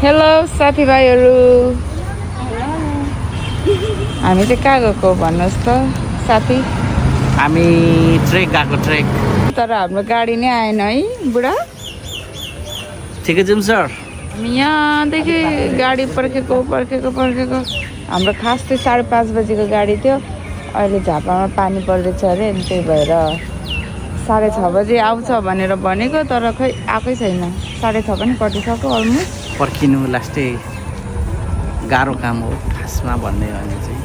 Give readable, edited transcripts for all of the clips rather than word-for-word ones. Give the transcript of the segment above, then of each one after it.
Hello साथीभाइहरू हामी चाहिँ कहाँ गएको भन्नुहोस् त साथी हामी ट्रेक गएको ट्रेक तर हाम्रो गाडी नै आएन है बुढा ठिकै छौँ सर हामी यहाँदेखि गाडी पर्खेको हाम्रो खास चाहिँ 5:30 बजीको गाडी थियो अहिले झापामा पानी पर्दैछ अरे अनि त्यही भएर 6:30 बजी आउँछ भनेर भनेको तर खै आएकै छैन 6:30 पनि कटिसक्यो अलमोस्ट पर्खिनु लास्टै गाह्रो काम हो खासमा भन्ने भने चाहिँ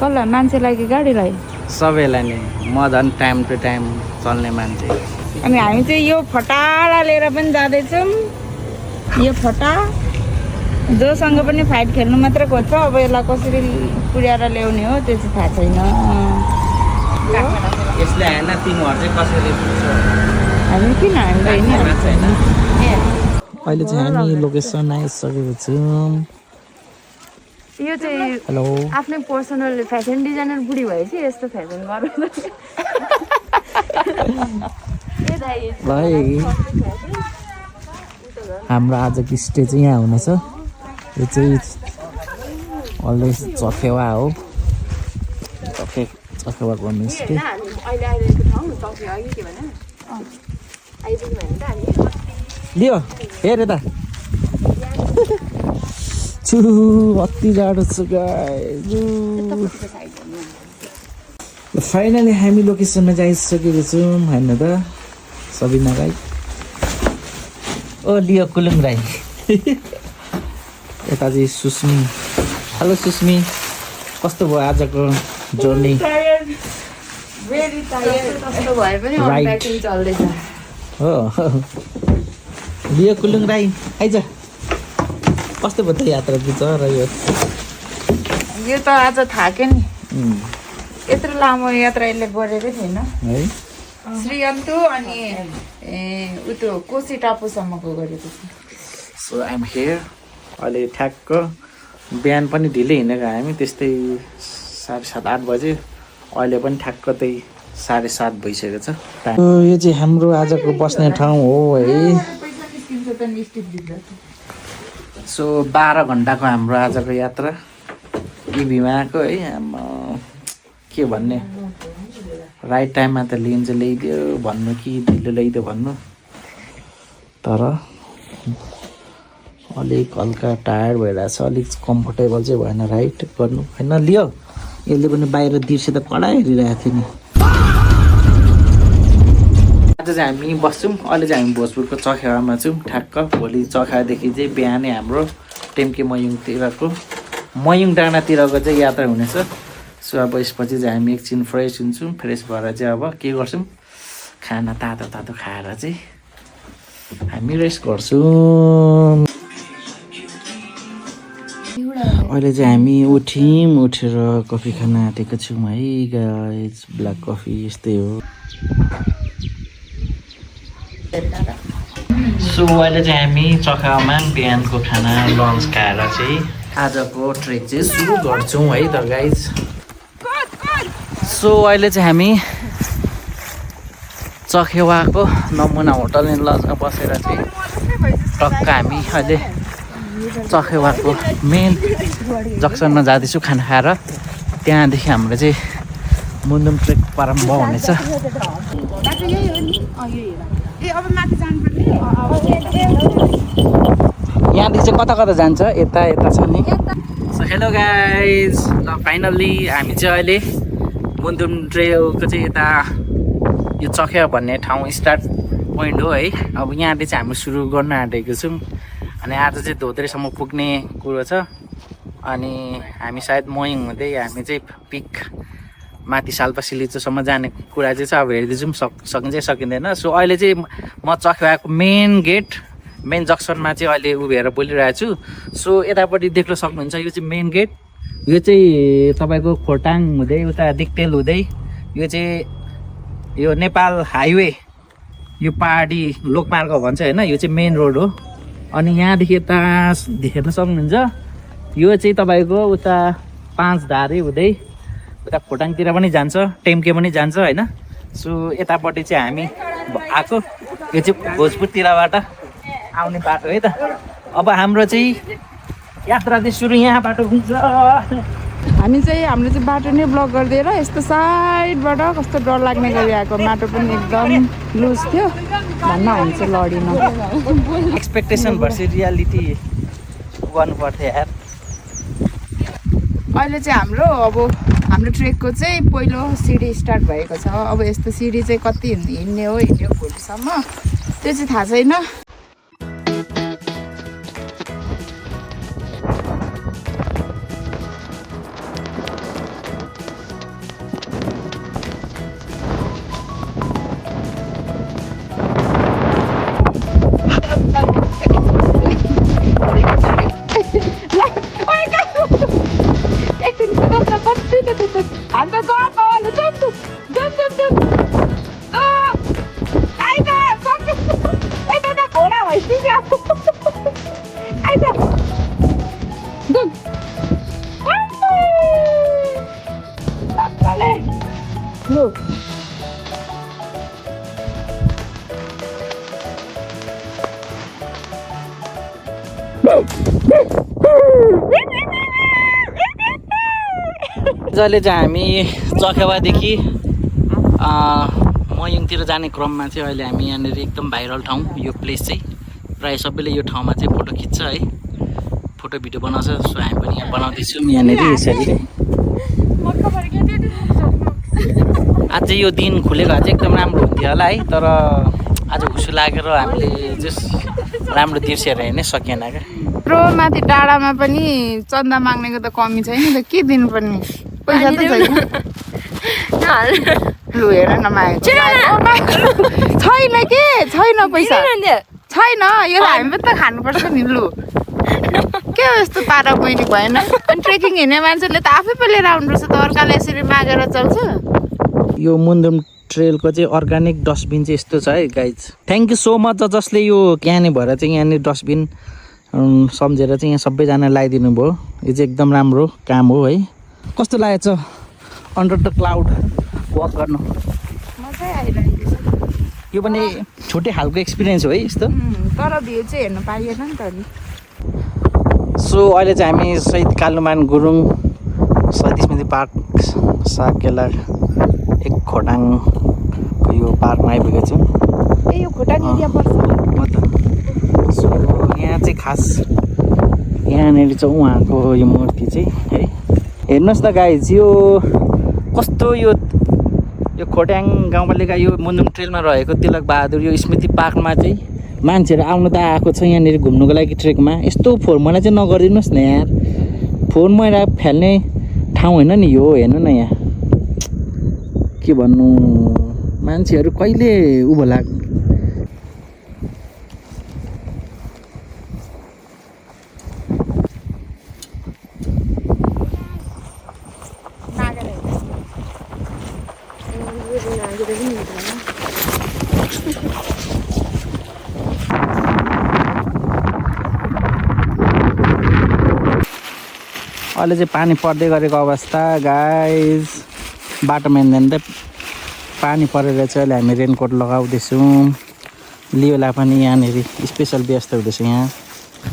कसलाई मान्छेलाई कि गाडीलाई सबैलाई नै म झन् टाइम टु टाइम चल्ने मान्छे अनि हामी चाहिँ यो फटाला लिएर पनि जाँदैछौँ यो फटा जोसँग पनि फाइट खेल्नु मात्र खोज्छ अब यसलाई कसरी पुर्याएर ल्याउने हो त्यो चाहिँ थाहा छैन यसले होइन तिमीहरू चाहिँ कसरी पुग्छ हामी किन हामीलाई छैन अहिले चाहिँ हामी लोकेसन आइसकेको छौँ यो चाहिँ हेलो आफ्नै पर्सनल फेसन डिजाइनर बुढी भएपछि यस्तो फेसन गर्नु भाइ हाम्रो आजको स्टे चाहिँ यहाँ हुनेछ यो चाहिँ अलवेज चखेवा हो चखेवाको होमस्टे लियो हेर यता छु अति जाडो छ गाइस फाइनली हामी लोकेसनमा जाइसकेको छौँ होइन त सबिना राई ओ लियो कुलुङ राई यता चाहिँ सुस्मी हेलो सुस्मी कस्तो भयो आजको जर्नी हो लियो कुलुङ राई आइज कस्तो भयो त यात्रा बुझ्छ र यो त आज थाक्यो नि यत्रो लामो यात्रा यसले गरेकै थिएन है श्रीअन्तु अनि उतो कोशी टापुसम्मको गरेको थियो सो आइएम हियर अहिले ठ्याक्क बिहान पनि ढिलै हिँडेको हामी त्यस्तै 7:30-8 बजे अहिले पनि ठ्याक्क त्यही 7:30 भइसकेको छ यो चाहिँ हाम्रो आजको बस्ने ठाउँ हो है सो 12 घन्टाको हाम्रो आजको यात्रा इभीमा आएको है के भन्ने राइट टाइममा त लिन्छ ल्याइदियो भन्नु कि ढिलो ल्याइदियो भन्नु तर अलिक हल्का टायर्ड भइरहेछ अलिक कम्फोर्टेबल चाहिँ भएन राइड गर्नु होइन लियो यसले पनि बाहिर दृश्य त कडा हेरिरहेको थियो नि आज चाहिँ हामी बस्छौँ अहिले चाहिँ हामी भोजपुरको चखेवामा छौँ ठ्याक्क भोलि चखेवादेखि चाहिँ बिहानै हाम्रो टेम्के मयुङ डाँडातिरको चाहिँ यात्रा हुनेछ सो अब यसपछि चाहिँ हामी एकछिन फ्रेस हुन्छौँ फ्रेस भएर चाहिँ अब के गर्छौँ खाना तातो खाएर चाहिँ हामी रेस्ट गर्छौँ अहिले चाहिँ हामी उठेर कफी खान आँटेको छौँ है गाइस ब्ल्याक कफी यस्तै हो सो अहिले चाहिँ हामी चखामा बिहानको खाना लन्च खाएर चाहिँ आजको ट्रेक चाहिँ सुरु गर्छौँ है त गाइस सो अहिले चाहिँ हामी चखेवाको नमुना होटल एन्ड लजमा बसेर चाहिँ टक्क हामी अहिले चखेवाको मेन जक्सनमा जाँदैछु खाना खाएर त्यहाँदेखि हाम्रो चाहिँ मुन्दुम ट्रेक प्रारम्भ हुनेछ यहाँदेखि चाहिँ कता कता जान्छ यता छ नि सो हेलो गाइज ल फाइनल्ली हामी चाहिँ अहिले मुन्दुम ट्रेलको चाहिँ यता यो चखेवा भन्ने ठाउँ स्टार्ट पोइन्ट हो है अब यहाँदेखि चाहिँ हामी सुरु गर्न आँटेको छौँ अनि आज चाहिँ धोत्रेसम्म पुग्ने कुरो छ अनि हामी सायद मयङ हुँदै हामी चाहिँ पिक माथि साल्पा सिलिचोसम्म जाने कुरा चाहिँ छ अब हेरिदिन्छौँ सकिन्छ सकिँदैन सो अहिले चाहिँ म चखेवाको मेन गेट मेन जक्सनमा चाहिँ अहिले उभिएर बोलिरहेको छु। सो यतापट्टि देख्न सक्नुहुन्छ यो चाहिँ मेन गेट। यो चाहिँ तपाईँको खोटाङ हुँदै उता दिक्तेल हुँदै यो चाहिँ यो नेपाल हाइवे यो पहाडी लोकमार्ग भन्छ होइन, यो चाहिँ मेन रोड हो। अनि यहाँदेखि यता हेर्न सक्नुहुन्छ यो चाहिँ तपाईँको उता 5 धारे हुँदै उता खोटाङतिर पनि जान्छ, टेम्के पनि जान्छ होइन। सो यतापट्टि चाहिँ हामी आएको, यो चाहिँ भोजपुरतिरबाट आउने बाटो है त। अब हाम्रो चाहिँ यात्रा चाहिँ सुरु यहाँबाट हुन्छ। हाम्रो चाहिँ बाटो नै ब्लक गरिदिएर यस्तो साइडबाट कस्तो डर लाग्ने गरी आएको। बाटो पनि एकदम लुज थियो भन्न हामी चाहिँ लडिनँ। एक्सपेक्टेसन भर्सेस रियालिटी गर्नु पर्थ्यो यार। अहिले चाहिँ हाम्रो ट्रेकको चाहिँ पहिलो सिडी स्टार्ट भएको छ। अब यस्तो सिडी चाहिँ कति हिँड्ने हो भोलिसम्म त्यो चाहिँ थाहा छैन। जहिले चाहिँ हामी चकेवादेखि मयुङतिर जाने क्रममा चाहिँ अहिले हामी यहाँनिर एकदम भाइरल ठाउँ यो प्लेस चाहिँ प्रायः सबैले यो ठाउँमा चाहिँ फोटो खिच्छ है, फोटो भिडियो बनाउँछ। सो हामी पनि यहाँ बनाउँदैछौँ यहाँनिर यसरी। आज यो दिन खुलेको चाहिँ एकदम राम्रो हुन्थ्यो होला है, तर आज हुसु लागेर हामीले जस राम्रो दृश्यहरू हेर्नै सकिएन क्या। प्रो माथि डाँडामा पनि चन्दा माग्नेको त कमी छैन त, के दिनु पर्ने पैसा त छैन। लु हेर न मागेको छैन, के छैन पैसा छैन, यो हामी पनि त खानुपर्छ नि। लु के हो यस्तो पारा बैनी भएन। अनि ट्रेकिङ हिँड्ने मान्छेले त आफै पनि लिएर आउनुपर्छ त, अर्काले यसरी मागेर चल्छ। यो मुन्दुम ट्रेलको चाहिँ अर्ग्यानिक डस्टबिन चाहिँ यस्तो छ है guys. Thank you so much जसले यो क्याने भएर चाहिँ यहाँनिर डस्टबिन सम्झेर चाहिँ यहाँ सबैजना लगाइदिनु भयो। यो चाहिँ एकदम राम्रो काम हो है। कस्तो लागेको छ अन्डर द क्लाउड वक गर्नु? मजै आइरहेको छ। यो पनि छुट्टै खालको एक्सपिरियन्स हो है यस्तो। तर भ्यू चाहिँ हेर्नु पाइएन नि त नि। सो अहिले चाहिँ हामी शहीद कालुमान गुरुङ शहीद स्मृति पार्क साकेला एक खोटाङको यो पार्कमा आइपुगेको छौँ। ए यो खोटाङ एरिया पर्छ हो त। सो यहाँ चाहिँ खास यहाँनिर चाहिँ उहाँको यो मूर्ति चाहिँ है, हेर्नुहोस् त गाइज। यो कस्तो यो खोटाङ गाउँपालिका यो मुन्दुम ट्रेलमा रहेको तिलक बहादुर यो स्मृति पार्कमा चाहिँ मान्छेहरू आउनु त आएको छ यहाँनिर घुम्नुको लागि ट्रेकमा। यस्तो फोहोर मैला चाहिँ नगरिदिनुहोस् न यार, फोहोर मैला फ्याल्ने ठाउँ होइन नि यो। हेर्नु न यहाँ के भन्नु, मान्छेहरू कहिले उँभो लाग्नु। अहिले चाहिँ पानी पर्दै गरेको अवस्था गाइज। बाटोमा हिँड्दा पानी परेर चाहिँ अहिले हामी रेनकोट लगाउँदैछौँ। लियोलाई पनि यहाँनिर स्पेसल व्यवस्था हुँदैछ यहाँ।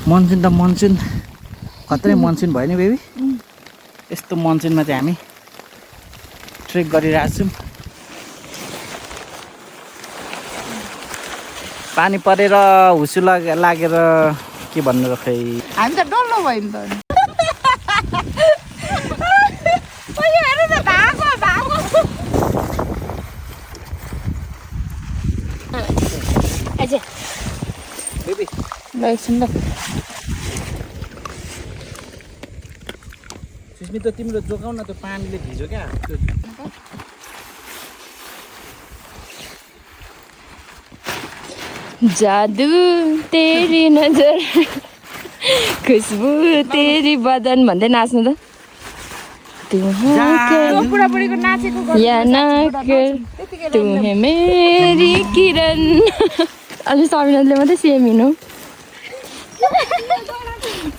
मनसुन त मनसुन खत्रै मनसुन भयो नि बेबी। यस्तो मनसुनमा चाहिँ हामी ट्रेक गरिरहेको छौँ। पानी परेर हुसु लागेर के भन्नु र खै, हामी त डल्लो भयो नि त। एकछिन ल सुस्मिता तिम्रो जोगाउ न, त्यो पानीले भिज्यो क्या। जादू तेरी नजर खुशबू तेरी बदन भन्दै नाच्नु त या तू है मेरी किरण अलि सबिनाले मात्रै सेम हिँड्नु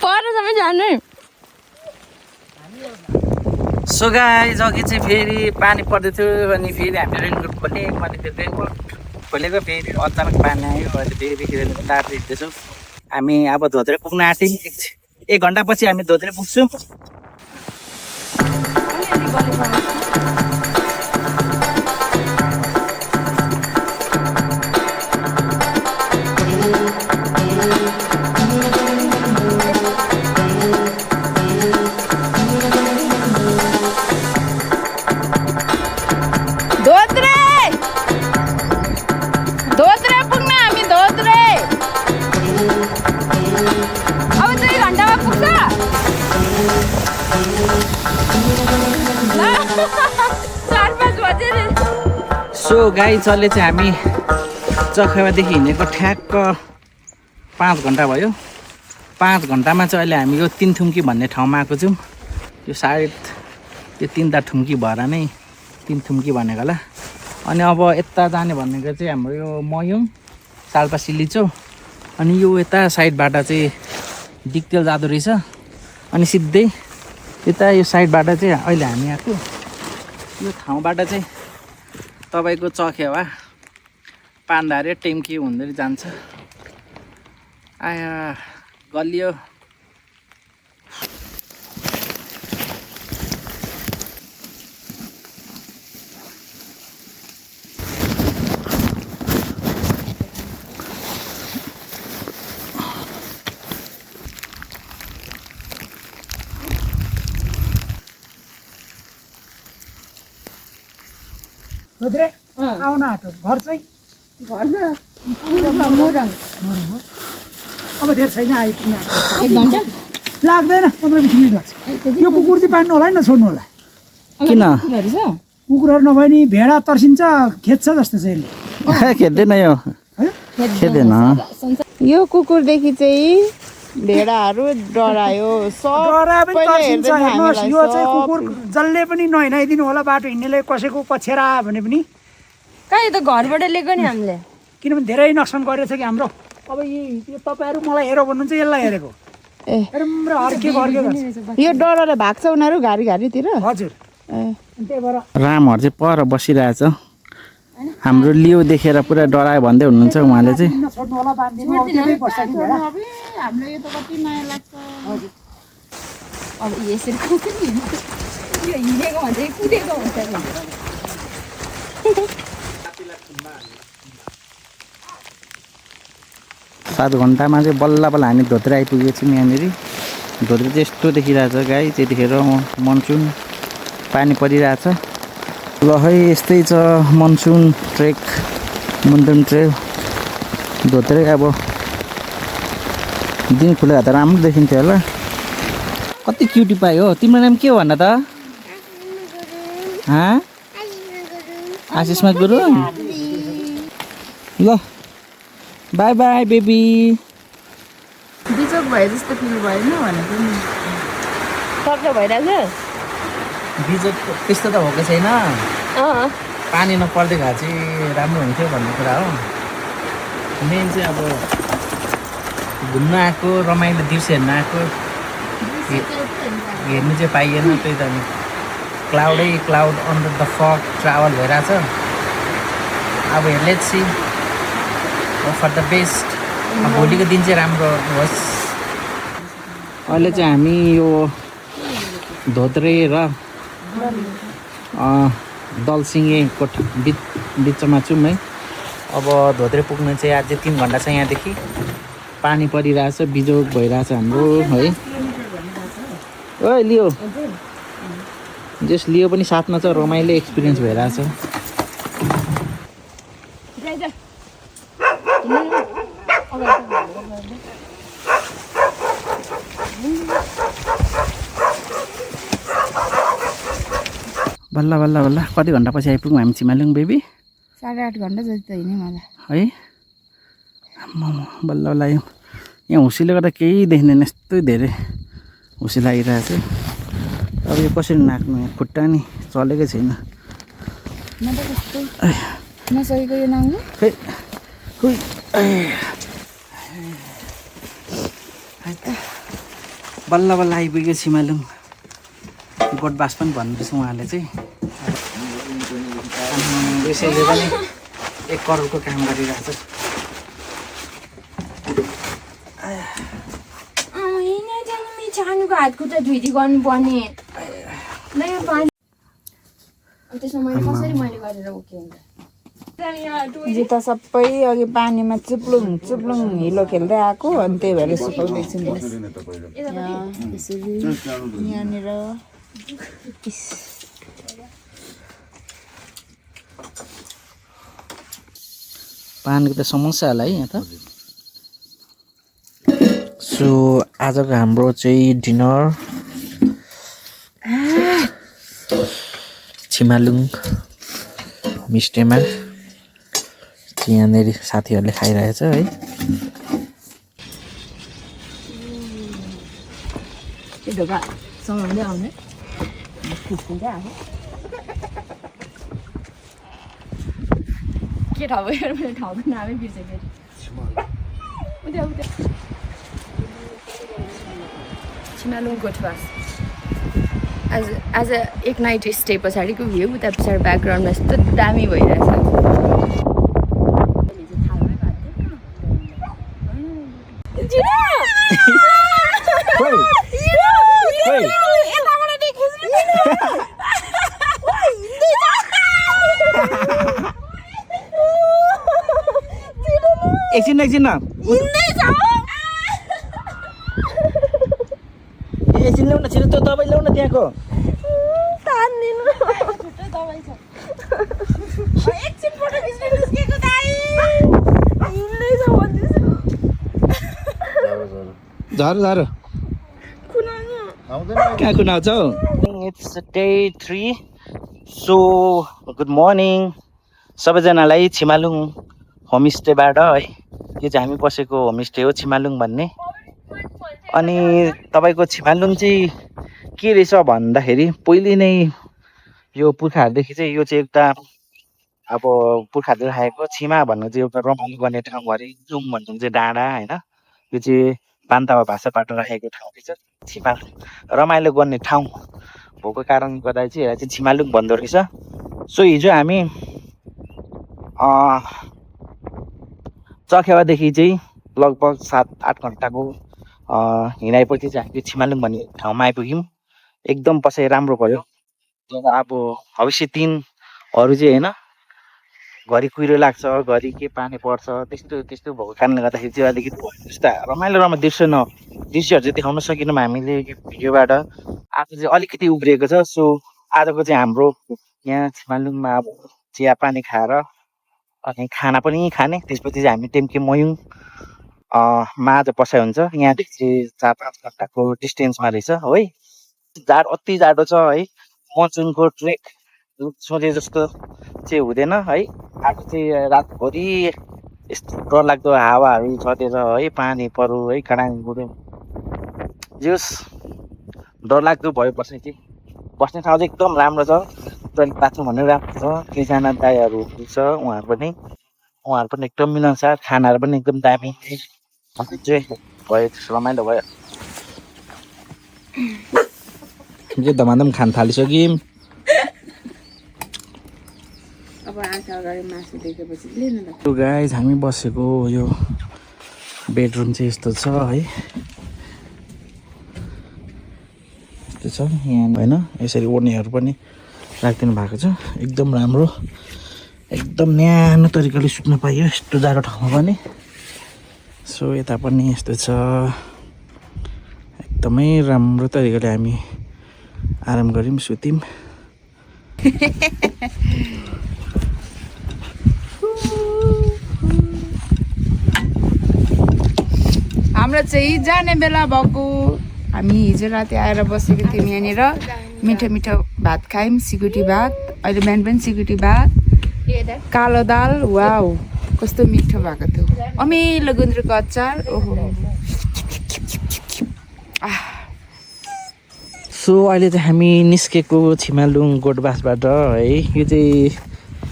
पर सबै जानु सो गाइज अघि चाहिँ फेरि पानी पर्दै थियो अनि फेरि हामीले रेनकोट खोल्यौँ अनि त्यो रेनकोट खोलेको फेरि अचानक पानी आयो अहिले फेरि रेनकोट तारेर हिँड्दैछौँ हामी अब धोत्रे पुग्न आँट्यौँ 1 घन्टापछि हामी धोत्रे पुग्छौँ धोत्रे पुग्न हामी धोत्रे अब 2 घन्टामा पुग्छ 4-5 बजे सो गाइज अहिले चाहिँ हामी चखेवादेखि हिँडेको ठ्याक्क 5 घन्टा भयो 5 घन्टामा चाहिँ अहिले हामी यो 3 थुम्की भन्ने ठाउँमा आएको छौँ यो सायद त्यो 3टा थुम्की भएर नै 3 थुम्की भनेको होला अनि अब यता जाने भनेको चाहिँ हाम्रो यो मयुङ साल्पा सिल्लिचो अनि यो यता साइडबाट चाहिँ डिक्टेल जाँदो रहेछ अनि सिधै यता यो साइडबाट चाहिँ अहिले हामी आएको यो ठाउँबाट चाहिँ तपाईँको चखेवा पान्दारे टेम्की हुँदै जान्छ आया गलियो आउन आँट्यो घर चाहिँ अब धेरै छैन आइपुग्नु 1 घन्टा लाग्दैन 15-20 मिनट लाग्छ यो कुकुर चाहिँ पाल्नु होला नि नछोड्नु होला किन कुकुरहरू नभए नि भेडा तर्सिन्छ खेद्छ जस्तो छ यसले खेद्दैन यो खेद्दैन यो कुकुरदेखि चाहिँ भेडाहरू डरायो डरा पनि तर्सिन्छ हेर्नुहोस् यो चाहिँ कुकुर जसले पनि नहिँडाइदिनु होला बाटो हिँड्नेले कसैको पछ्याएर आयो भने पनि कहाँ यो त घरबाट लिएको नि हामीले किनभने धेरै नोक्सान गरेछ कि हाम्रो अब यो तपाईँहरू मलाई हेर भन्नुहुन्छ यसलाई हेरेको ए राम्रो हर्केको यो डराएर भाग्छ उनीहरू घारी घारीतिर हजुर त्यही भएर रामहरू चाहिँ पर बसिरहेछ हाम्रो लियो देखेर पुरा डरायो भन्दै हुनुहुन्छ उहाँले चाहिँ नछोड्नु होला बाँधिदिनु अब त्यतै बस्छ कि भेडा हामीलाई यो त कति नयाँ लाग्छ अब यसरी यो हिँडेको भन्छ कुदेको हुन्छ 7 घन्टामा चाहिँ बल्ल बल्ल हामी धोत्रे आइपुगेछौँ यहाँनिर धोत्रे चाहिँ यस्तो देखिरहेछ गाई त्यतिखेर मनसुन पानी परिरहेछ ल है यस्तै छ monsoon trek Mundum trail Dhotre अब दिन खुलेको त राम्रो देखिन्थ्यो होला कति क्युटी पायो हो तिम्रो नाम के हो भन त आशिषमा गुरुङ ल बाई बाई बेबी बिचोक भए जस्तो फिल भएन भनेको नि सक्छ भइरहेछ बिजोक त्यस्तो त भएको छैन पानी नपर्दै भए चाहिँ राम्रो हुन्थ्यो भन्ने कुरा हो मेन चाहिँ अब घुम्न आएको रमाइलो दिउँसो हेर्न आएको हेर्नु चाहिँ पाइएन त्यही त क्लाउडै cloud under the fog travel भइरहेछ अब let's see for the best भोलिको दिन चाहिँ राम्रो होस् अहिले चाहिँ हामी यो धोत्रे र दलसिङेको बिचमा छौँ है अब धोत्रे पुग्न चाहिँ अझै 3 घन्टा छ यहाँदेखि पानी परिरहेछ बिजोग भइरहेछ हाम्रो है ओ लियो जस लियो पनि साथमा छ रमाइलो एक्सपिरियन्स भइरहेछ बल्ल बल्ल बल्ल कति घन्टा पछि आइपुग्यौँ हामी चिमालुङ बेबी 8.5 घन्टा जति त हिँड्यौँ होला है बल्ल लाग्यो यहाँ हुसीले गर्दा केही देख्दैन यस्तो धेरै हुसी लागिरहेको छ अब यो कसरी नाच्नु यहाँ खुट्टा नि चलेकै छैन नसकेको यो नाच्नु खै हुई बल्ल बल्ल आइपुग्यो छिमालुङ गोठबास पनि भन्दैछ उहाँले चाहिँ यसैले पनि 1 करोडको काम गरिरहेको छ छानुको हात खुट्टा धुइदी गर्नुपर्ने ल यो पानी त्यसमा मैले कसरी मैले गरेर उक्यो जुत्ता सबै अघि पानीमा चुप्लुङ हिलो खेल्दै आएको अनि त्यही भएर सुकाउँदैछु नि यसरी यहाँनिर पानीको त समस्या होला है यहाँ त सो आजको हाम्रो चाहिँ डिनर छिमालुङ होमस्टेमा यहाँनिर साथीहरूले खाइरहेछ है के ठाउँ मेरो ठाउँको नामै बिर्सेँ छिमालुङ गोठबास आज एक नाइट स्टे पछाडिको भ्यू उता पछाडि ब्याकग्राउन्डमा यस्तो दामी भइरहेछ एकछिन एकछिन ल्याउ न छिटो त्यो दबाई ल्याउ न त्यहाँको झरो कहाँ कुनाउँछ हौ it's day 3 so good morning सबैजनालाई छिमालुङ होमस्टेबाट है यो चाहिँ हामी बसेको होमस्टे हो छिमालुङ भन्ने अनि तपाईँको छिमालुङ चाहिँ के रहेछ भन्दाखेरि पहिले नै यो पुर्खाहरूदेखि चाहिँ यो चाहिँ एउटा अब पुर्खाहरूले राखेको छिमा भन्नु चाहिँ एउटा रमाइलो गर्ने ठाउँभरि जुम भन्नु चाहिँ डाँडा होइन यो चाहिँ बान्तावा भाषाबाट राखेको ठाउँ रहेछ छिमा रमाइलो गर्ने ठाउँ भएको कारणले गर्दा चाहिँ यसलाई चाहिँ छिमालुङ भन्दो रहेछ सो हिजो हामी चखेवादेखि चाहिँ लगभग 7-8 घन्टाको हिँडाइपछि चाहिँ हामी छिमालुङ भन्ने ठाउँमा आइपुग्यौँ एकदम बसाइ राम्रो भयो तर अब भविष्य दिनहरू चाहिँ होइन घरि कुहिरो लाग्छ घरि के पानी पर्छ त्यस्तो भएको कारणले गर्दाखेरि चाहिँ अलिकति जस्ता रमाइलो दृश्यहरू चाहिँ देखाउन सकेनौँ हामीले भिडियोबाट आज चाहिँ अलिकति उब्रिएको छ सो आजको चाहिँ हाम्रो यहाँ छिमालुङमा अब चिया पानी खाएर अनि खाना पनि खाने त्यसपछि चाहिँ हामी टेम्के मयुङ मा आज बसाइ हुन्छ यहाँदेखि चाहिँ 4-5 घन्टाको डिस्टेन्समा रहेछ है अति जाडो छ है मनसुनको ट्रेक सोचे जस्तो चाहिँ हुँदैन है आज चाहिँ रातभरि यस्तो डरलाग्दो हावाहरू छँदैछ है पानी परो है कडाङ गुडुङ जस डरलाग्दो भयो बस्ने ठाउँ चाहिँ एकदम राम्रो छ टोइलेट बाथरुम पनि राम्रो छ कतिजना दाइहरू छ उहाँहरू पनि एकदम मिलनसार खानाहरू पनि एकदम दामी चाहिँ भयो रमाइलो भयो जे धमाधम खान थालिसक्यौँ अब आँखा अगाडि मासु देखेपछि लिनु ल गाइज हामी बसेको यो बेडरुम चाहिँ यस्तो छ है यस्तो छ यहाँ होइन यसरी ओर्नेहरू पनि राखिदिनु भएको छ एकदम राम्रो एकदम न्यानो तरिकाले सुत्न पाइयो यस्तो जाडो ठाउँमा पनि सो यता पनि यस्तो छ एकदमै राम्रो तरिकाले हामी आराम गऱ्यौँ सुत्यौँ हाम्रो चाहिँ जाने बेला भएको हामी हिजो राति आएर बसेको थियौँ यहाँनिर मिठो भात खायौँ सिकुटी भात अहिले बिहान पनि सिकुटी भात कालो दाल वाउ कस्तो मिठो भएको थियो अमिलो गुन्द्रुकको अचार ओहो सो अहिले चाहिँ हामी निस्केको छिमालुङ गोठबासबाट है यो चाहिँ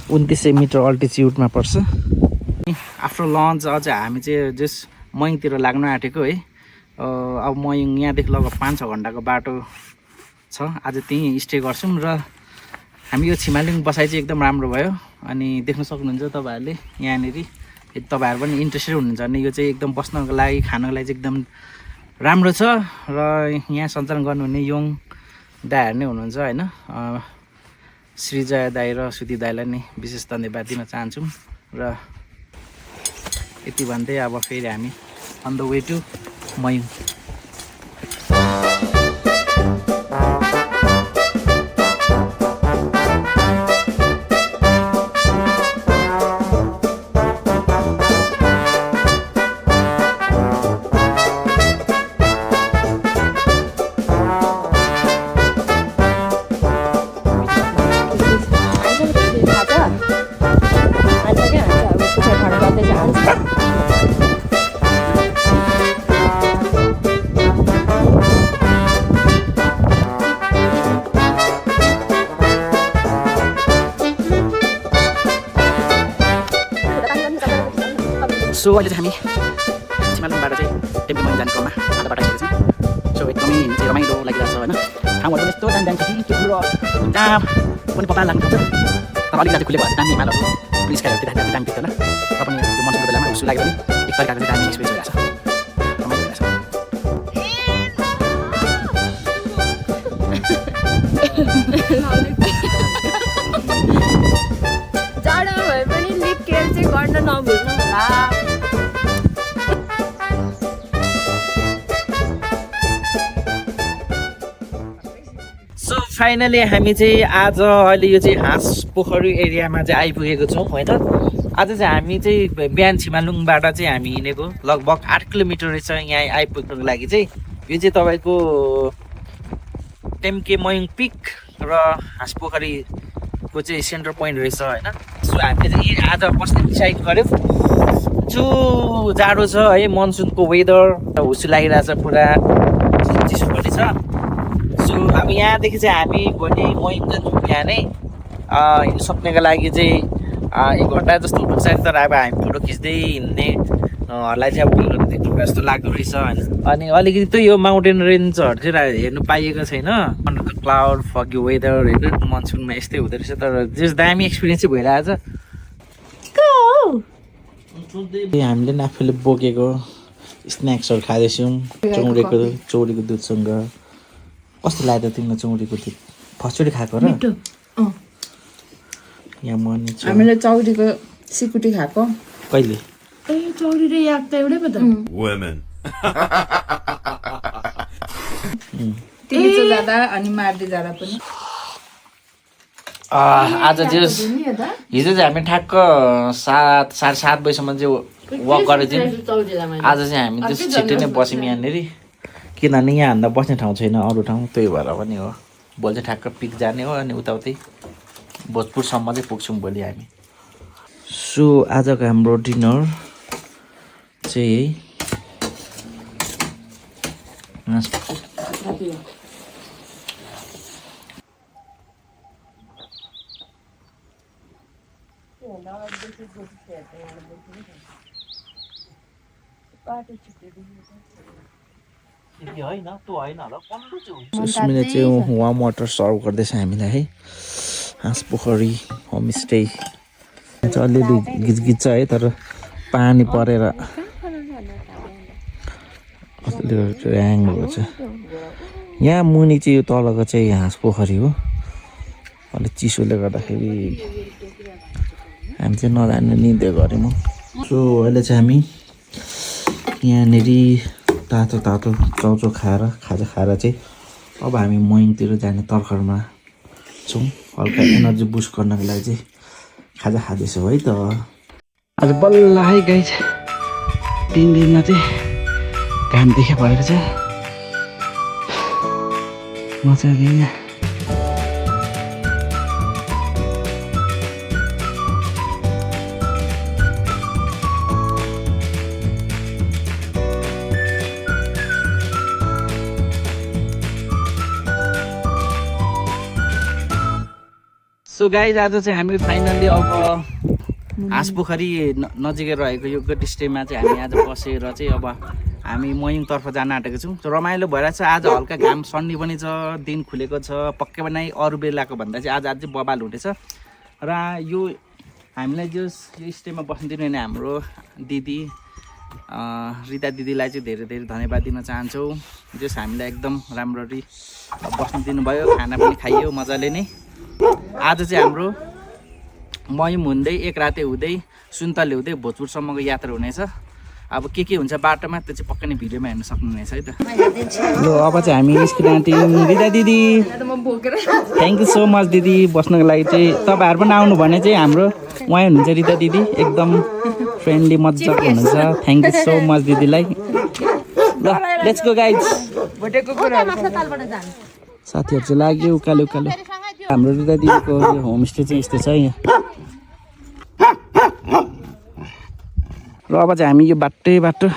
2900 मिटर अल्टिच्युडमा पर्छ आफ्टर लन्च अझ हामी चाहिँ जस मयङतिर लाग्न आँटेको है अब मयङ यहाँदेखि लगभग 5-6 घन्टाको बाटो छ आज त्यहीँ स्टे गर्छौँ र हामी यो छिमालुङ बसाइ चाहिँ एकदम राम्रो भयो अनि देख्न सक्नुहुन्छ तपाईँहरूले यहाँनिर यदि तपाईँहरू पनि इन्ट्रेस्टेड हुनुहुन्छ भने यो चाहिँ एकदम बस्नको लागि खानको लागि चाहिँ एकदम राम्रो छ र यहाँ सञ्चालन गर्नुहुने यङ दाइहरू नै हुनुहुन्छ होइन श्रीजय दाई र सुदीप दाईलाई नै विशेष धन्यवाद दिन चाहन्छौँ र यति भन्दै अब फेरि हामी on the way to Mayang so अहिले चाहिँ हामी छिमालुङबाट चाहिँ टेम्पल मयङ जाने क्रममा आधा बाटो आइसकेको छौँ सो एकदमै चाहिँ रमाइलो लागिरहेको छ होइन ठाउँहरू पनि यस्तो दामी छ कि त्यो कुरो जहाँ पनि पत्ता लाग्नु पर्छ तर अलिक राति खुले भयो दामी हिमालहरू पुलिस स्काइहरू देख्दा दामी देख्दैन र पनि त्यो मनसुनको बेलामा उसो लाग्यो भने एक तरिकाको चाहिँ दामी एक्सपिरियन्स भइरहेको छ रमाइलो भइरहेको छ जाडो भए पनि लिप केयर चाहिँ गर्न नभुल्नु होला सो फाइनली हामी चाहिँ आज अहिले यो चाहिँ हाँस पोखरी एरियामा चाहिँ आइपुगेको छौँ होइन आज चाहिँ हामी चाहिँ बिहान छिमालुङबाट चाहिँ हामी हिँडेको लगभग 8 किलोमिटर रहेछ यहाँ आइपुग्नुको लागि चाहिँ यो चाहिँ तपाईँको टेम्के मयङ पिक र हाँस पोखरीको चाहिँ सेन्टर पोइन्ट रहेछ होइन सो हामीले चाहिँ आज बस्ने डिसाइड गऱ्यौँ जो जाडो छ है मनसुनको वेदर हुसु लागिरहेछ पुरा चिसो पनि छ सो अब यहाँदेखि चाहिँ हामी भोलि मयङ जान्छौँ बिहानै हिँड्नु सक्नेको लागि चाहिँ 1 घन्टा जस्तो हुनुपर्छ तर अब हामी फोटो खिच्दै हिँड्नेहरूलाई चाहिँ अब ढुलो देख्नु जस्तो लाग्दो रहेछ होइन अनि अलिकति त यो माउन्टेन रेन्जहरू चाहिँ हेर्नु पाइएको छैन अन्डर द क्लाउड फगी वेदरहरू मनसुनमा यस्तै हुँदो रहेछ तर जस दामी एक्सपिरियन्स चाहिँ भइरहेछ हामीले पनि आफूले बोकेको स्न्याक्सहरू खाँदैछौँ चौरीको दुधसँग कस्तो लाग्यो तिमीलाई चौरीको दुध फर्स्टचोटि खाएको र यहाँ मर्ने छ हामीले चौरीको सिकुटी खाएको कहिले ए चौरी र याक त एउटै पो त तिमी चाहिँ जाँदा अनि मार्दै जाँदा पनि आज चाहिँ हिजो चाहिँ हामी ठ्याक्क 7-7:30 बजीसम्म चाहिँ वक गरेको थियौँ आज चाहिँ हामी चाहिँ छिट्टै नै बस्यौँ यहाँनिर किनभने यहाँभन्दा बस्ने ठाउँ छैन अरू ठाउँ त्यही भएर पनि हो भोलि चाहिँ ठ्याक्क पिक जाने हो अनि उताउतै भोजपुरसम्म चाहिँ पुग्छौँ भोलि हामी सो आजको हाम्रो डिनर चाहिँ यही सुस्मिले चाहिँ वार्म वाटर सर्भ गर्दैछ हामीलाई है हाँस पोखरी होमस्टे अलिअलि गिजगिज छ है तर पानी परेर ह्याङ भएको छ यहाँ मुनि चाहिँ यो तलको चाहिँ हाँस पोखरी हो अलिक चिसोले गर्दाखेरि हामी चाहिँ नजाने निधे गऱ्यौँ सो अहिले चाहिँ हामी यहाँनिर तातो चाउचाउ खाएर खाजा खाएर चाहिँ अब हामी मयङतिर जाने तर्खरमा छौँ हल्का एनर्जी बुस्ट गर्नको लागि चाहिँ खाजा खाँदैछौँ है त आज बल्ल है गाई 3 दिनमा चाहिँ घाम देखा भएर चाहिँ मजाले सो गाइज आज चाहिँ हामी फाइनल्ली अब हाँस पोखरी नजिकै रहेको यो गटिस्टेमा चाहिँ हामी आज बसेर चाहिँ अब हामी मयुङतर्फ जान आँटेको छौँ। रमाइलो भइरहेको छ। आज हल्का घाम सन्नी पनि छ, दिन खुलेको छ। पक्कै पनि अरू बेलाको भन्दा चाहिँ आज अझै बबाल हुँदैछ। र यो हामीलाई जो यो स्टेमा बस्नु दिनु भने हाम्रो दिदी रिता दिदीलाई चाहिँ धेरै धेरै धन्यवाद दिन चाहन्छौँ। जस हामीलाई एकदम राम्ररी बस्नु दिनुभयो, खाना पनि खाइयो मजाले नै। आज चाहिँ हाम्रो मयुम हुँदै एक राते हुँदै सुन्तले हुँदै भोजपुरसम्मको यात्रा हुनेछ। अब के हुन्छ बाटोमा त्यो चाहिँ पक्कै नै भिडियोमा हेर्न सक्नुहुनेछ है त। ल अब चाहिँ हामी निस्किन आँट्यौँ। रिता दिदी थ्याङ्क यू सो मच दिदी बस्नको लागि चाहिँ। तपाईँहरू पनि आउनु भने चाहिँ हाम्रो उहाँ हुनुहुन्छ रिता दिदी, एकदम फ्रेन्डली मजाको हुनुहुन्छ। थ्याङ्क यू सो मच दिदीलाई। ल लेट्स गो गाइज। साथीहरू चाहिँ लाग्यो उकालो उकालो। हाम्रो रिता दिदीको यो होमस्टे चाहिँ यस्तो छ यहाँ। र अब चाहिँ हामी यो बाटो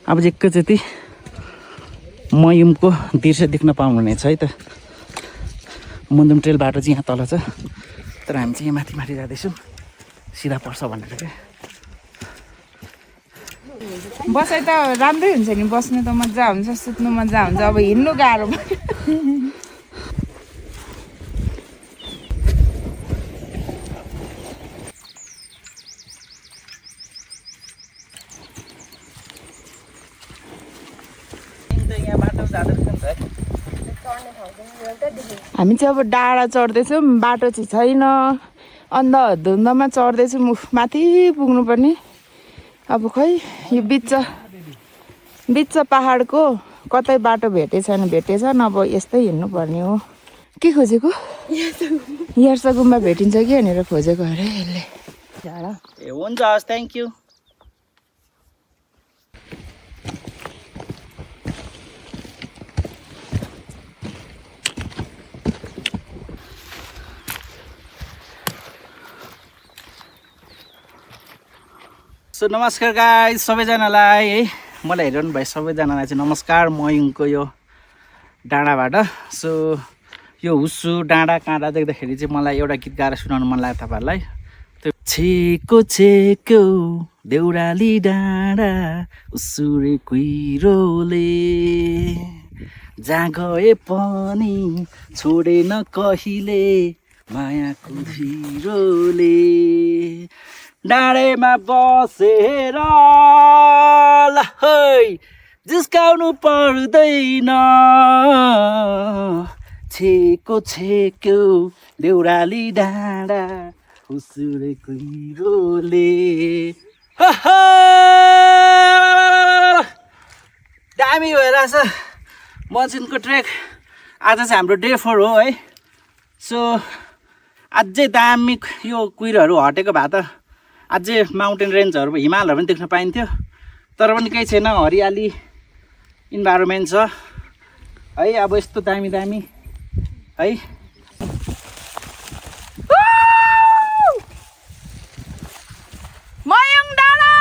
अब चाहिँ एकैचोटि मयुमको दृश्य देख्न पाउनुहुनेछ है त। मुन्दुम ट्रेल बाटो चाहिँ यहाँ तल छ, तर हामी चाहिँ यहाँ माथि माथि जाँदैछौँ सिधा पर्छ भनेर क्या। बसाइ त राम्रै हुन्छ नि, बस्नु त मजा हुन्छ, सुत्नु मजा हुन्छ। अब हिँड्नु गाह्रो हामी चाहिँ अब डाँडा चढ्दैछौँ, बाटो चाहिँ छैन, धुन्दामा चढ्दैछौँ। माथि पुग्नुपर्ने। अब खै यो बिच पहाडको कतै बाटो भेटेछ नभए यस्तै हिँड्नुपर्ने हो। के खोजेको? यार्सा गुम्बा भेटिन्छ कि भनेर खोजेको अरे यसले। ए हुन्छ हस्, थ्याङ्क यू। सो नमस्कार गाइज सबैजनालाई है, मलाई हेरिरहनु भयो सबैजनालाई चाहिँ नमस्कार मयुङको यो डाँडाबाट। सो यो हुस्सु डाँडा काँडा देख्दाखेरि चाहिँ मलाई एउटा गीत गाएर सुनाउनु मन लाग्यो तपाईँहरूलाई। त्यो छेको देउराली डाँडा उसुरे कुहिरोले जहाँ गए पनि छोडेन कहिले मायाको भिरोले डाँडेमा बसेर जिस्काउनु पर्दैन छेको देउराली डाँडा उसुरे कुहिरोले। दामी भइरहेछ मन्सुनको ट्रेक। आज चाहिँ हाम्रो डे 4 हो है। सो अझै दामी यो कुहिरोहरू हटेको भए त अझै माउन्टेन रेन्जहरू हिमालहरू पनि देख्न पाइन्थ्यो, तर पनि केही छैन, हरियाली इन्भाइरोमेन्ट छ है। अब यस्तो दामी है। मयुङ डाँडा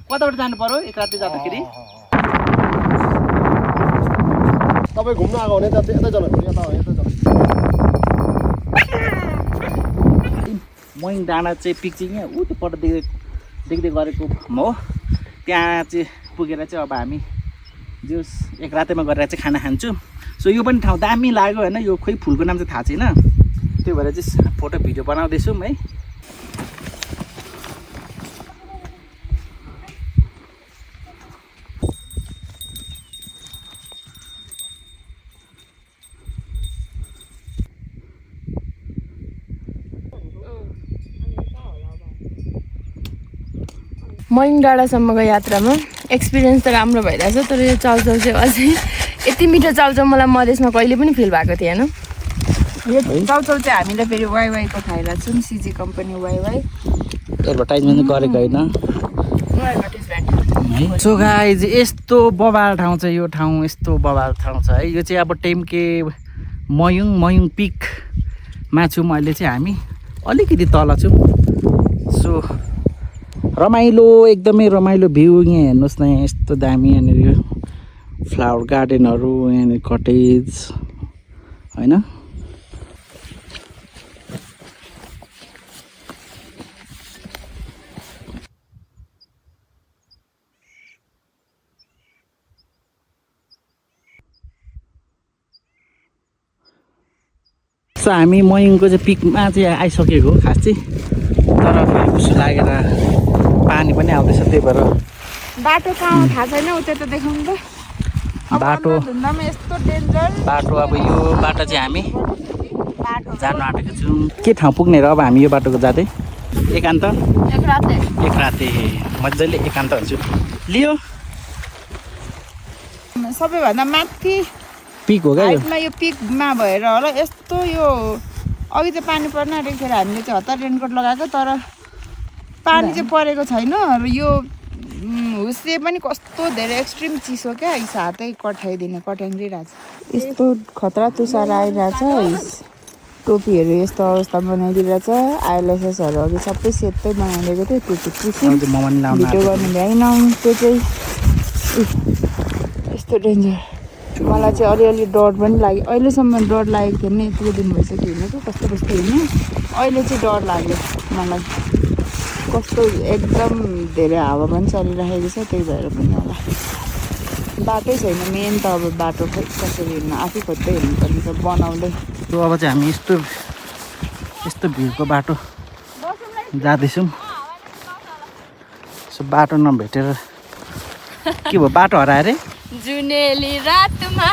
कताबाट जानु पर्यो एक राति जाँदाखेरि? तपाईँ घुम्न आएको भने त यतै जानु पर्यो, यतै जानु। मयुङ डाँडा चाहिँ पिक चाहिँ यहाँ उतोपट्ट देख्दै गरेको हो। त्यहाँ चाहिँ पुगेर चाहिँ अब हामी जस एक रातैमा गरेर चाहिँ खाना खान्छौँ। सो यो पनि ठाउँ दामी लाग्यो होइन। यो खोइ फुलको नाम चाहिँ थाहा छैन, त्यो भएर चाहिँ फोटो भिडियो बनाउँदैछौँ है। मयुङ डाँडासम्मको यात्रामा एक्सपिरियन्स त राम्रो भइरहेछ, तर यो चाउचाउ चाहिँ अझै यति मिठो चाउचाउ मलाई मधेसमा कहिले पनि फिल भएको थिएन। यो चाउचाउ चाहिँ हामीले फेरि वाइवाईको खाइरहेको छौँ। सिजी कम्पनी वाइवाई एडभर्टाइजमेन्ट गरेको होइन। सो गाइज यस्तो बबाल ठाउँ छ यो ठाउँ, यस्तो बबाल ठाउँ छ है। यो चाहिँ अब टेम्के मयुङ पिकमा छौँ अहिले चाहिँ हामी, अलिकति तल छौँ। सो रमाइलो एकदमै रमाइलो भ्यू यहाँ हेर्नुहोस् न यस्तो दामी यहाँनिर यो फ्लावर गार्डनहरू यहाँनिर कटेज होइन सो हामी मयङको चाहिँ पिकमा चाहिँ आइसकेको हो खास चाहिँ तर फेरि उसो लागेर पानी पनि आउँदैछ त्यही भएर बाटो कहाँ थाहा छैन उतै त देखाउनु त बाटो धुन्दामा यस्तो डेन्जर बाटो अब यो बाटो चाहिँ हामी जानु आँटेको छौँ के ठाउँ पुग्ने र अब हामी यो बाटोको जाँदै एकान्त एक राते मजाले एकान्त हुन्छु लियो सबैभन्दा माथि पिक हो क्या यो हाइटमा यो पिकमा भएर होला यस्तो यो अघि त पानी पर्न आँटेको हामीले चाहिँ हतार रेनकोट लगाएको तर पानी चाहिँ परेको छैन र यो हुस्से पनि कस्तो धेरै एक्सट्रिम चिसो क्या हातै कट्याङ्ग्रिरहेछ यस्तो खतरा तुसार आइरहेछ टोपीहरू यस्तो अवस्था बनाइदिइरहेछ आइल्यासेसहरू अघि सबै सेतै बनाइदिएको थियो त्यो चाहिँ पुसिम भिडियो गर्नु भ्याइन त्यो चाहिँ यस्तो डेन्जर मलाई चाहिँ अलिअलि डर पनि लाग्यो अहिलेसम्म डर लागेको थिएन यत्रो दिन भइसक्यो हिँडेको कस्तो कस्तो हिँड्यो अहिले चाहिँ डर लाग्यो मलाई कस्तो एकदम धेरै हावा पनि चलिरहेको छ त्यही भएर पनि होला बाटै छैन मेन त अब बाटो कसरी हिँड्नु आफै खोज्दै हिँड्नुपर्ने छ बनाउँदै त्यो अब चाहिँ हामी यस्तो भिरको बाटो जाँदैछौँ सो बाटो नभेटेर के भयो बाटो हरायो अरे जुनेली रातमा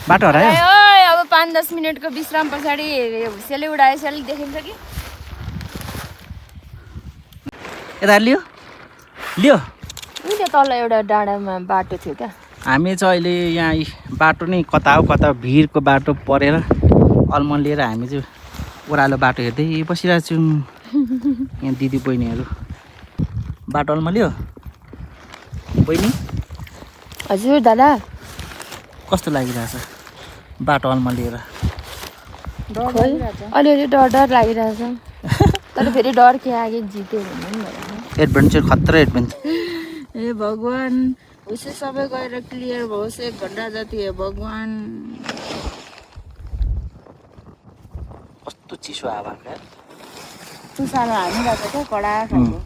बाटो हरायो अब 5-10 मिनटको विश्राम पछाडि हुस्सेले उडाएछ अलिक देखिन्छ कि यता लियो उहिले तल एउटा डाँडामा बाटो थियो क्या हामी चाहिँ अहिले यहाँ बाटो नै कता हो कता भिरको बाटो परेर अलमल लिएर हामी चाहिँ ओह्रालो बाटो हेर्दै बसिरहेको छौँ यहाँ दिदी बहिनीहरू बाटो अलमल्यो बहिनी हजुर दादा कस्तो लागिरहेछ बाटो अलमलिएर अलिअलि डर लागिरहेछ तर फेरि डर के आगे जित्यो भन्ने पनि भएन एडभेन्चर खतरा एडभेन्चर ए भगवान् हुस्से सबै गएर क्लियर भओस् 1 घन्टा जति हे भगवान् कस्तो चिसो हावा क्या तुसारो हानिरहेको क्या कडा खालको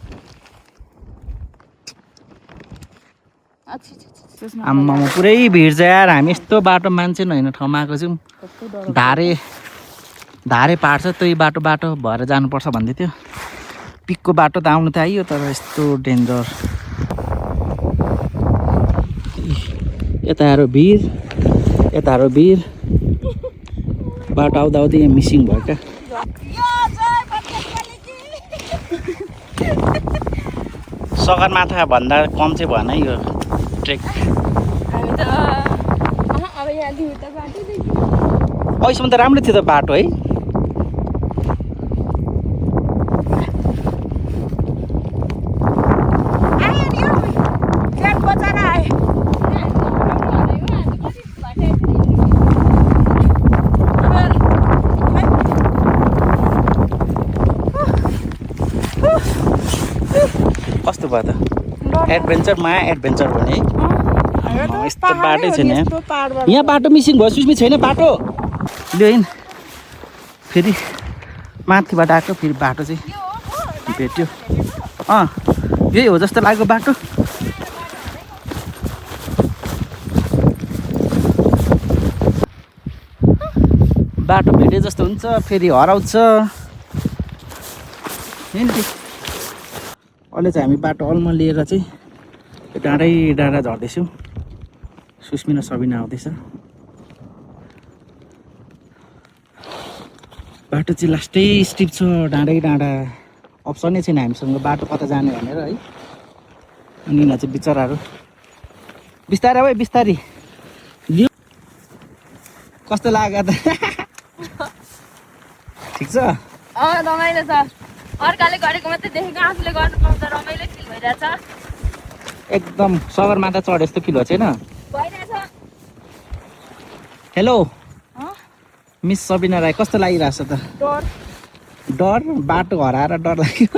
आम्मा पुरै भिड छ यार हामी यस्तो बाटो मान्छे होइन ठाउँमा आएको छौँ धारे पाहाड छ त्यही बाटो भएर जानुपर्छ भन्दै थियो पिकको बाटो त आउनु त आइयो तर यस्तो डेन्जर यताहरू भिर बाटो आउँदा आउँदै यहाँ मिसिङ भयो क्या सगरमाथा भन्दा कम चाहिँ भएन यो ट्रेक अहिलेसम्म त राम्रो थियो त बाटो है कस्तो भयो त एडभेन्चरमा एडभेन्चर हो नि यस्तो बाटै छैन यहाँ बाटो मिसिङ भयो सुस्मी छैन बाटो लियो है फेरि माथिबाट आएको फेरि बाटो चाहिँ भेट्यो यही हो जस्तो लाग्यो बाटो भेटे जस्तो हुन्छ फेरि हराउँछ अहिले चाहिँ हामी बाटो अलमा लिएर चाहिँ डाँडा झर्दैछौँ सुस्मी र सबिना आउँदैछ बाटो चाहिँ लास्टै स्टिप छ डाँडा अप्सनै छैन हामीसँग बाटो कता जाने भनेर है अनि यिनीहरू चाहिँ बिचराहरू बिस्तारै लियो कस्तो लाग्यो त ठिक छ रमाइलो छ अर्काले गरेको मात्रै देखेको आफूले गर्नु पाउँदा रमाइलो फिल भइरहेछ एकदम सगरमाथा चढे जस्तो फिल भएको छैन हेलो मिस सबिना राई कस्तो लागिरहेछ त डर बाटो हराएर डर लाग्यो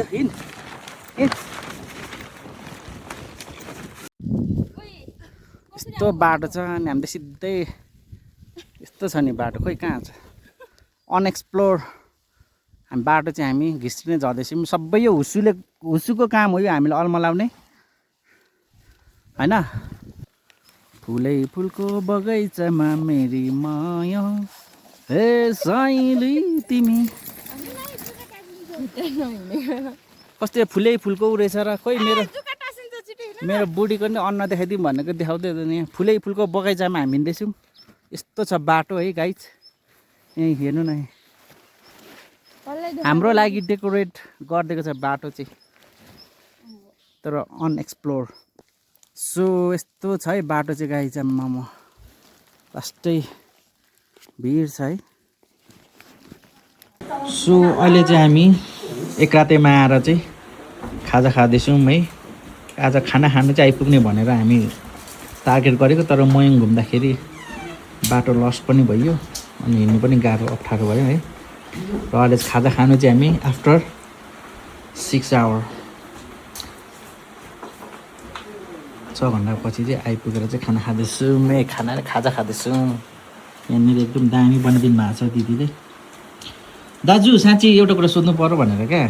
त्यो हिँड हिँड यस्तो बाटो छ अनि हामीले सिधै यस्तो छ नि बाटो खोइ कहाँ छ अनएक्सप्लोर हामी बाटो चाहिँ हामी घिस्रिने झर्दैछौँ सबै यो हुसुको काम हो यो हामीले अल्मलाउने होइन फुलै फुलको बगैँचामा मेरी माया हे साइली तिमी कस्तो फुलै फुलको उ रहेछ र खोइ मेरो बुढीको नि अन्न देखाइदिउँ भनेको देखाउँदै नि फुलै फुलको बगैँचामा हामी हिँड्दैछौँ यस्तो छ बाटो है गाइज यहीँ हेर्नु न हाम्रो लागि डेकोरेट गरिदिएको छ बाटो चाहिँ तर अनएक्सप्लोर सो यस्तो छ है बाटो चाहिँ गाइज आम्मामा लास्टै भिड छ है सो अहिले चाहिँ हामी एक रातैमा आएर चाहिँ खाजा खाँदैछौँ है आज खाना खानु चाहिँ आइपुग्ने भनेर हामी टार्गेट गरेको तर मयङ घुम्दाखेरि बाटो लस पनि भयो अनि हिँड्नु पनि गाह्रो अप्ठ्यारो भयो है र अहिले खाजा खानु चाहिँ हामी आफ्टर 6 आवर 6 घन्टापछि चाहिँ आइपुगेर चाहिँ खाना खाँदैछौँ खाजा खाँदैछौँ यहाँनिर एकदम दामी बनाइदिनु भएको छ दिदीले दाजु साँच्ची एउटा कुरा सोध्नु पर्यो भनेर क्या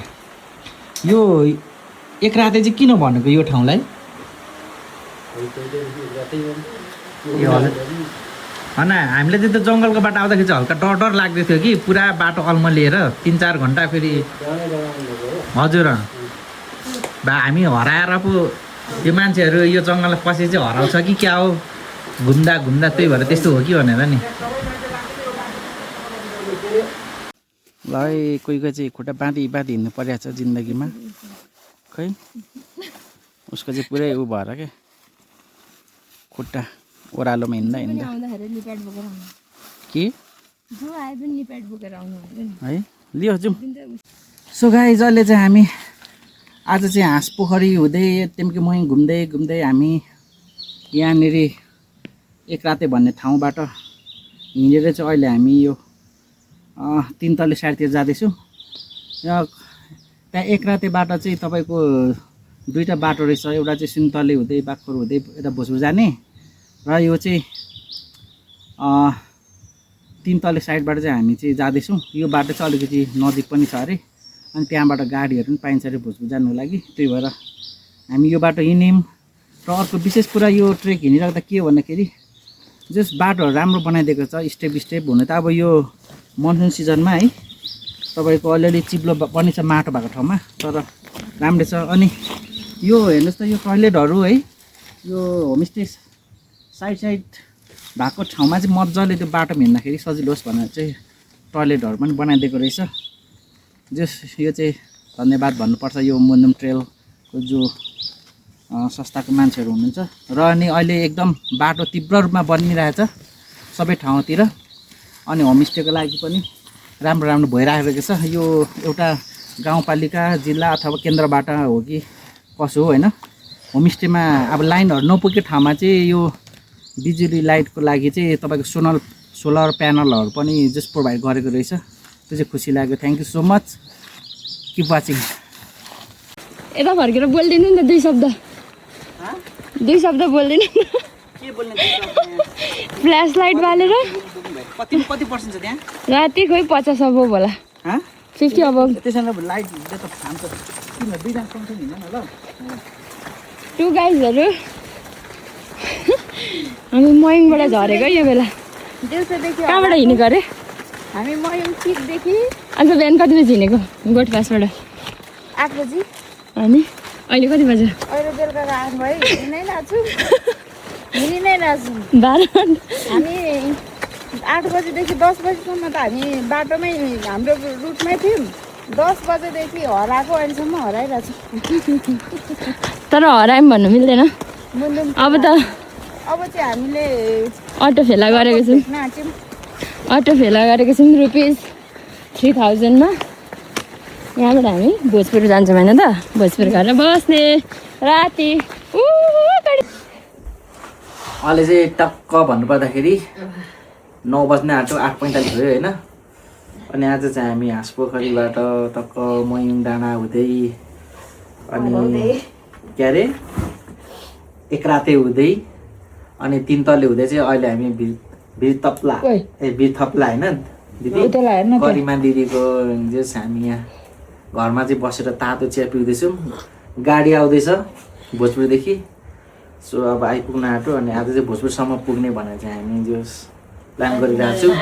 यो एक रातै चाहिँ किन भनेको यो ठाउँलाई होइन हामीले चाहिँ त्यो जङ्गलको बाटो आउँदाखेरि चाहिँ हल्का डर डर लाग्दै थियो कि पुरा बाटो अल्मलिएर 3-4 घन्टा फेरि हजुर बा हामी हराएर पो यो मान्छेहरू यो जङ्गलमा पछि चाहिँ हराउँछ कि क्या हो घुम्दा घुम्दा त्यही भएर त्यस्तो हो कि भनेर नि ल है कोही कोही चाहिँ खुट्टा बाँधी हिँड्नु परिरहेको छ जिन्दगीमा खै उसको चाहिँ पुरै उ भएर क्या खुट्टा ओह्रालोमा हिँड्दा के है लियो जाउँ सो गाइज अहिले चाहिँ हामी आज चाहिँ हाँस पोखरी हुँदै टेम्की मही घुम्दै घुम्दै हामी यहाँनिर एक राते भन्ने ठाउँबाट हिँडेर चाहिँ अहिले हामी यो 3 तल्ले साइडतिर जाँदैछौँ र त्यहाँ एक राते बाटो चाहिँ तपाईँको 2टा बाटो रहेछ एउटा चाहिँ सुन्तले हुँदै बागखोर हुँदै यता भोजपुर जाने र यो चाहिँ 3 तल्ले साइडबाट चाहिँ हामी चाहिँ जाँदैछौँ यो बाटो चाहिँ अलिकति नजिक पनि छ अरे अनि त्यहाँबाट गाडीहरू पनि पाइन्छ अरे भोजपुर जानुको लागि त्यही भएर हामी यो बाटो हिँड्यौँ र अर्को विशेष कुरा यो ट्रेक हिँडिराख्दा के हो भन्दाखेरि जस बाटोहरू राम्रो बनाइदिएको छ स्टेप स्टेप हुन त अब यो मनसुन सिजनमा है तपाईँको अलिअलि चिप्लो पनि छ माटो भएको ठाउँमा तर राम्रै छ अनि यो हेर्नुहोस् त यो टोइलेटहरू है यो होमस्टे साइड भएको ठाउँमा चाहिँ मजाले त्यो बाटोमा हिँड्दाखेरि सजिलो होस् भनेर चाहिँ टोइलेटहरू पनि बनाइदिएको रहेछ जस यो चाहिँ धन्यवाद भन्नुपर्छ यो मुन्दुम ट्रेलको जो संस्थाको मान्छेहरू हुनुहुन्छ र अनि अहिले एकदम बाटो तीव्र रूपमा बनिरहेछ सबै ठाउँतिर अनि होमस्टेको लागि पनि राम्रो राम्रो भइरहेको छ यो एउटा गाउँपालिका जिल्ला अथवा केन्द्रबाट हो कि कसो हो होइन होमस्टेमा अब लाइनहरू नपुगेको ठाउँमा चाहिँ यो बिजुली लाइटको लागि चाहिँ तपाईँको सोलर प्यानलहरू पनि जस प्रोभाइड गरेको रहेछ त्यो चाहिँ खुसी लाग्यो thank you so much keep watching यता फर्केर बोल्दिनु नि त 2 शब्द बोल्दिनु के बोल्ने फ्ल्यास लाइट बालेर कति पर्सेन्ट छ त्यहाँ राति खोइ 50 अब होला 50 अब त्यसैले लाइट त खान्छ किन 2 जना सँगै हिँड्न न ल 2 गाइजहरू हामी मयङबाट झरेको यो बेला दिउँसोदेखि कहाँबाट हिँडेको अरे हामी मयङ पिकदेखि अन्त बिहान कति बजी हिँडेको गोठ पासबाट 8 बजी अनि अहिले कति बज्यो अहिले बेलुकाको 8 भयो हिँडि नै रहेछु 12 हामी 8 बजीदेखि 10 बजीसम्म त हामी बाटोमै हाम्रो रुटमै थियौँ 10 बजेदेखि हराएको अहिलेसम्म हराइरहेको छु तर हरायौँ भन्नु मिल्दैन मुन्दुम अब चाहिँ हामीले अटो फेला गरेको छौँ रुपिस 3000 मा यहाँबाट हामी भोजपुर जान्छौँ होइन त भोजपुर गएर बस्ने राति अहिले चाहिँ टक्क भन्नुपर्दाखेरि 9 बज्ने आँटो 8:45 भयो होइन अनि आज चाहिँ हामी हाँस पोखरीबाट टक्क मयुङ डाँडा हुँदै अनि के अरे एक राते हुँदै अनि 3 तले हुँदै चाहिँ अहिले हामी वीरथप्ला होइन दिदी गरिमा दिदीको जस हामी यहाँ घरमा चाहिँ बसेर तातो चिया पिउँदैछौँ। गाडी आउँदैछ भोजपुरदेखि, सो अब आइपुग्न आँट्यो अनि आज चाहिँ भोजपुरसम्म पुग्ने भनेर चाहिँ हामी जस प्लान गरिरहेको छौँ।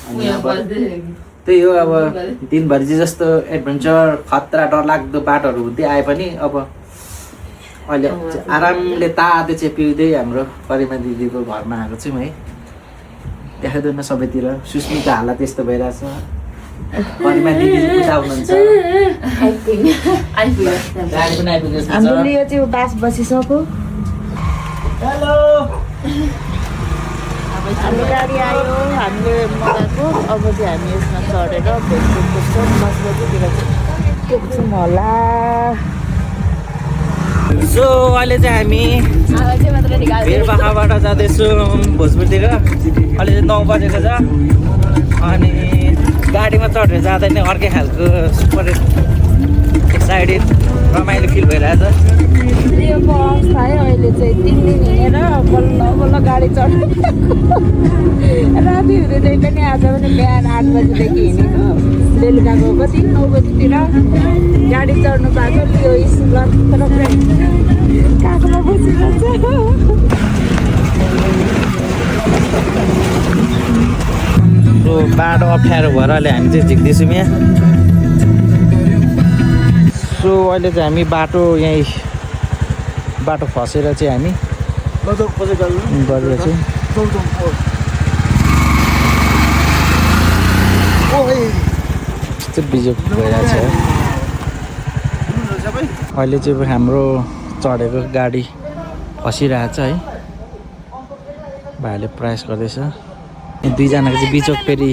अनि अब त्यही हो, अब दिनभरि चाहिँ जस्तो एडभेन्चर खतरा डरलाग्दो बाटोहरू हुँदै आए पनि अब अहिले आरामले तातो चाहिँ पिउँदै हाम्रो गरिमा दिदीको घरमा आएको छौँ है। देखाइदिनु सबैतिर सुस्मिको हालत यस्तो भइरहेछ। गरिमा दिदी उता हुनुहुन्छ, गाडी पनि आइपुगेको छ। हाम्रो लियो चाहिँ बास बसिसक्यो। हेलो हाम्रो गाडी आयो, हामीले मगाएको। अब चाहिँ हामी यसमा चढेर भोजपुर पुग्छौँ। 10 बजीतिर पुग्छौँ होला। सो अहिले चाहिँ हामी भिरबाखाबाट जाँदैछौँ भोजपुरतिर। अहिले चाहिँ 9 बजेको छ अनि गाडीमा चढेर जाँदा नै अर्कै खालको सुपर एक्साइटेड रमाइलो फिल भइरहेछ। यो अवस्था है अहिले चाहिँ 3 दिन हिँडेर बल्ल बल्ल गाडी चढ्नु। राति हुँदै पनि आज पनि बिहान 8 बजीदेखि हिँडेको, बेलुकाको कति 9 बजीतिर गाडी चढ्नु पाएको। यो स्कुल काखमा बसिरहेको सो बाटो अप्ठ्यारो भएर अहिले हामी चाहिँ झिक्दैछौँ यहाँ। सो अहिले चाहिँ हामी यहीँ बाटो फसेर चाहिँ हामी गरिरहेछौँ। यस्तो बिजोग भइरहेछ है। अहिले चाहिँ हाम्रो चढेको गाडी फसिरहेछ है। भाइले प्रयास गर्दैछ। दुईजनाको चाहिँ बिचोक फेरि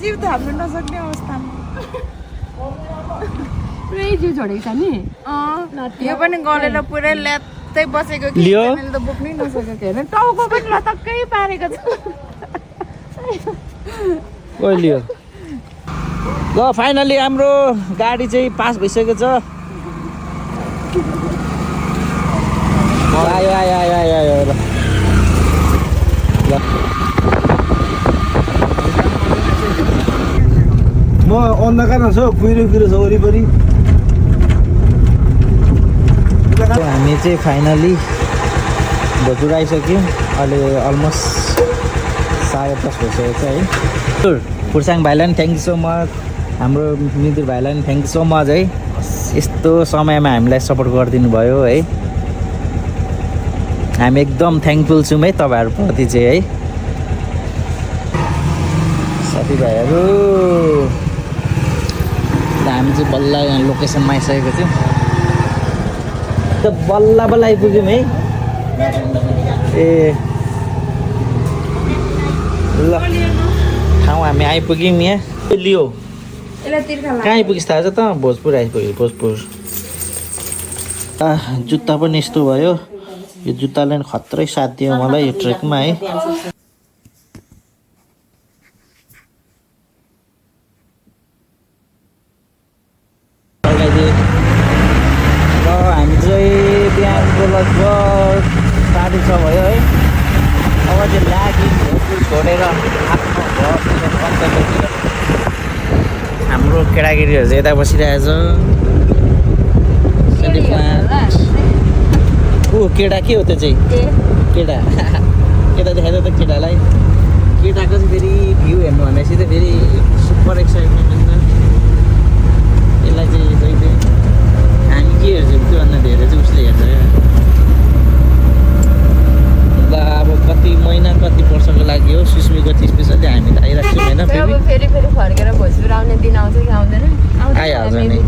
जिउ थाप्नु नसक्ने अवस्थामा पुरै जिउ झोडेको छ नि। यो पनि गलेर पुरै ल्यात्तै बसेको कि लियो? त बोक्नै नसकेको हेर्न। टाउको पनि लटक्कै पारेको छ। लियो ल फाइनली हाम्रो गाडी चाहिँ पास भइसकेको छ। आयो आयो आयो आयो आयो ल म अन्धकार छ कुहिरो छ वरिपरि। हामी चाहिँ फाइनली भोजपुर आइसक्यौँ। अहिले अलमोस्ट 10:30 भइसकेको छ है। फुर्साङ भाइलाई पनि थ्याङ्क यू सो मच, हाम्रो मिदिर भाइलाई पनि थ्याङ्क यू सो मच है। यस्तो समयमा हामीलाई सपोर्ट गरिदिनु भयो है। हामी एकदम थ्याङ्कफुल छौँ है तपाईँहरूप्रति चाहिँ है। साथीभाइहरू हामी चाहिँ बल्ल यहाँ लोकेसनमा आइसकेको छौँ। त बल्ल बल्ल आइपुग्यौँ है। ए ल ठाउँ हामी आइपुग्यौँ यहाँ। लियो कहाँ आइपुगिस् थाहा छ त? भोजपुर आइपुग्यो। भोजपुर जुत्ता पनि यस्तो भयो। यो जुत्ताले पनि खत्रै साथ दियो मलाई यो ट्रेकमा है। हामी चाहिँ बिहानको लगभग 6:30 भयो है। अब चाहिँ लाग्यौँ भोजपुर छोडेर आफ्नो घर। हाम्रो केटाकेटीहरू चाहिँ यता बसिरहेछ। केटा के हो त्यो चाहिँ? केटा केटा देखाइदियो त केटालाई। केटाको चाहिँ फेरि भ्यू हेर्नु भनेपछि त फेरि सुपर एक्साइटमेन्ट हुन्छ। यसलाई चाहिँ जहिले हामी के हेर्छौँ त्योभन्दा धेरै चाहिँ उसले हेर्छ क्या। ल अब कति महिना कति वर्षको लागि हो सुस्मीको स्पेसली हामी त आइरहेको छौँ होइन। फेरि फर्केर भोजपुर आउने दिन आउँछ कि आउँदैन? आइहाल्छ नि।